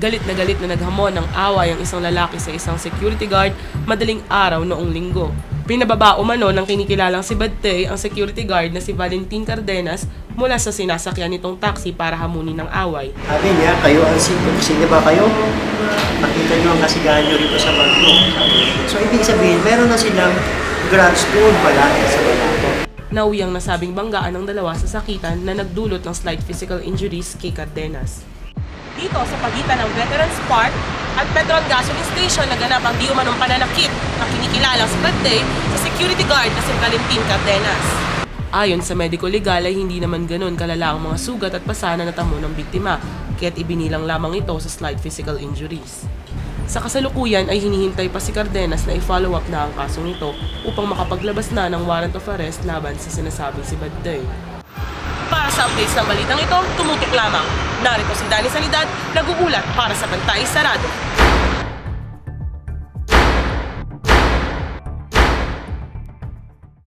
Galit na naghamon ng away ang isang lalaki sa isang security guard madaling araw noong linggo. Pinababa umano ng kinikilalang si Badtey ang security guard na si Valentin Cardenas mula sa sinasakyan nitong taxi para hamunin ng away. Sabi niya, kayo ang sino ba kayo? Makita niyo ang kasigahan niyo rito sa bangko. So ibig sabihin, meron na silang grudge doon pala sa bangko. Nauyang nasabing banggaan ng dalawa sa sakitan na nagdulot ng slight physical injuries kay Cardenas. Dito sa pagitan ng Veterans Park at Petron Gasoline Station naganap ang di umanong pananakit na kinikilalang si Badtey sa security guard na si Valentin Cardenas. Ayon sa medico legal ay hindi naman ganoon kalala ang mga sugat at pasa na natamo ng biktima, kaya't ibinilang lamang ito sa slight physical injuries. Sa kasalukuyan ay hinihintay pa si Cardenas na i-follow up na ang kasong ito upang makapaglabas na ng warrant of arrest laban sa sinasabing si Badtey. Para sa updates ng balitang ito, tumutok lamang. Narito si Danny Sanidad, nag-uulat para sa Bantay Sarado.